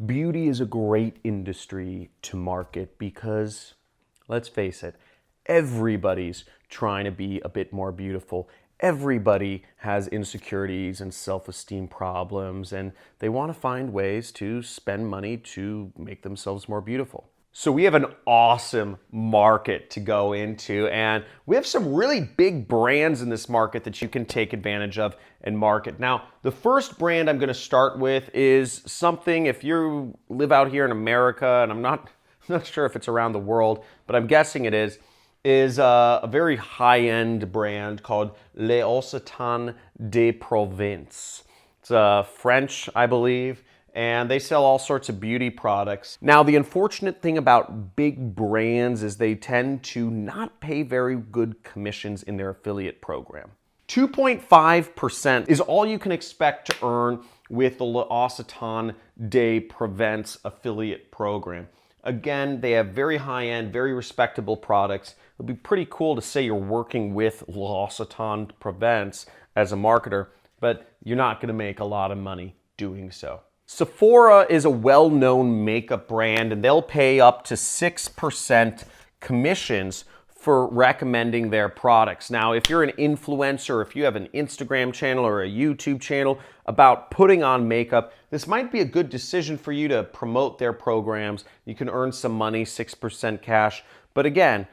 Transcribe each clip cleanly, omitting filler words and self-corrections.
Beauty is a great industry to market because, let's face it, everybody's trying to be a bit more beautiful. Everybody has insecurities and self-esteem problems, and they want to find ways to spend money to make themselves more beautiful. So we have an awesome market to go into, and we have some really big brands in this market that you can take advantage of and market. Now, the first brand I'm going to start with is something, if you live out here in America, and I'm not sure if it's around the world, but I'm guessing it is a very high-end brand called L'Occitane de Provence. It's French, I believe, and they sell all sorts of beauty products. Now, the unfortunate thing about big brands is they tend to not pay very good commissions in their affiliate program. 2.5% is all you can expect to earn with the L'Occitane de Provence affiliate program. Again, they have very high-end, very respectable products. It'll be pretty cool to say you're working with L'Occitane de Provence as a marketer, but you're not going to make a lot of money doing so. Sephora is a well-known makeup brand, and they'll pay up to 6% commissions for recommending their products. Now, if you're an influencer, if you have an Instagram channel or a YouTube channel about putting on makeup, this might be a good decision for you to promote their programs. You can earn some money, 6% cash. But again,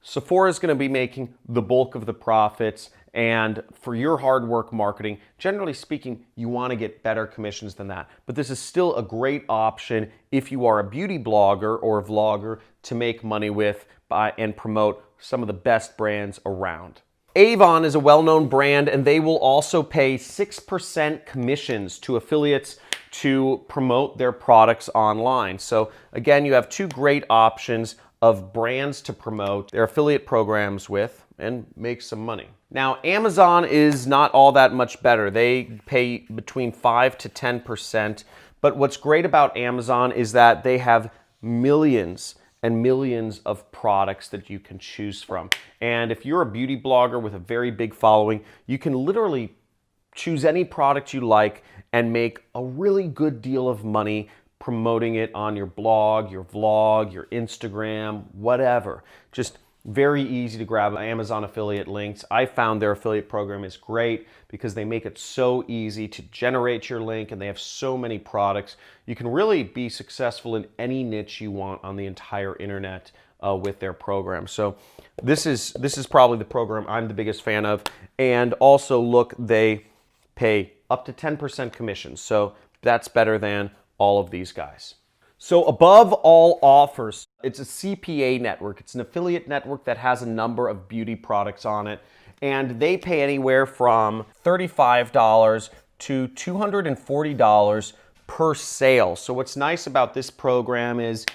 Sephora is going to be making the bulk of the profits, and for your hard work marketing, generally speaking, you want to get better commissions than that. But this is still a great option if you are a beauty blogger or a vlogger to make money with and promote some of the best brands around. Avon is a well-known brand, and they will also pay 6% commissions to affiliates to promote their products online. So again, you have two great options of brands to promote their affiliate programs with and make some money. Now, Amazon is not all that much better. They pay between 5 to 10%, but what's great about Amazon is that they have millions and millions of products that you can choose from. And if you're a beauty blogger with a very big following, you can literally choose any product you like and make a really good deal of money promoting it on your blog, your vlog, your Instagram, whatever. Just very easy to grab Amazon affiliate links. I found their affiliate program is great because they make it so easy to generate your link, and they have so many products. You can really be successful in any niche you want on the entire internet with their program. So this is probably the program I'm the biggest fan of. And also, look, they pay up to 10% commission. So that's better than all of these guys. So Above All Offers, it's a CPA network. It's an affiliate network that has a number of beauty products on it, and they pay anywhere from $35 to $240 per sale. So what's nice about this program is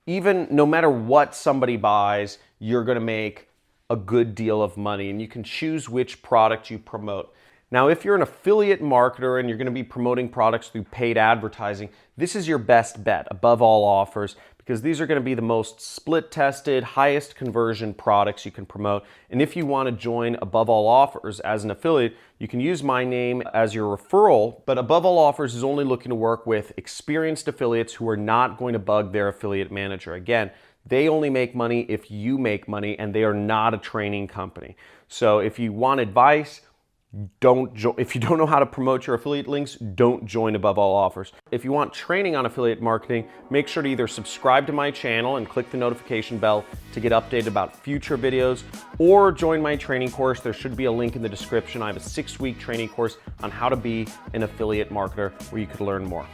even no matter what somebody buys, you're going to make a good deal of money, and you can choose which product you promote. Now, if you're an affiliate marketer and you're going to be promoting products through paid advertising, this is your best bet, Above All Offers, because these are going to be the most split-tested, highest conversion products you can promote. And if you want to join Above All Offers as an affiliate, you can use my name as your referral, but Above All Offers is only looking to work with experienced affiliates who are not going to bug their affiliate manager. Again, they only make money if you make money, and they are not a training company. So if you want advice, if you don't know how to promote your affiliate links, don't join Above All Offers. If you want training on affiliate marketing, make sure to either subscribe to my channel and click the notification bell to get updated about future videos, or join my training course. There should be a link in the description. I have a 6-week training course on how to be an affiliate marketer where you could learn more.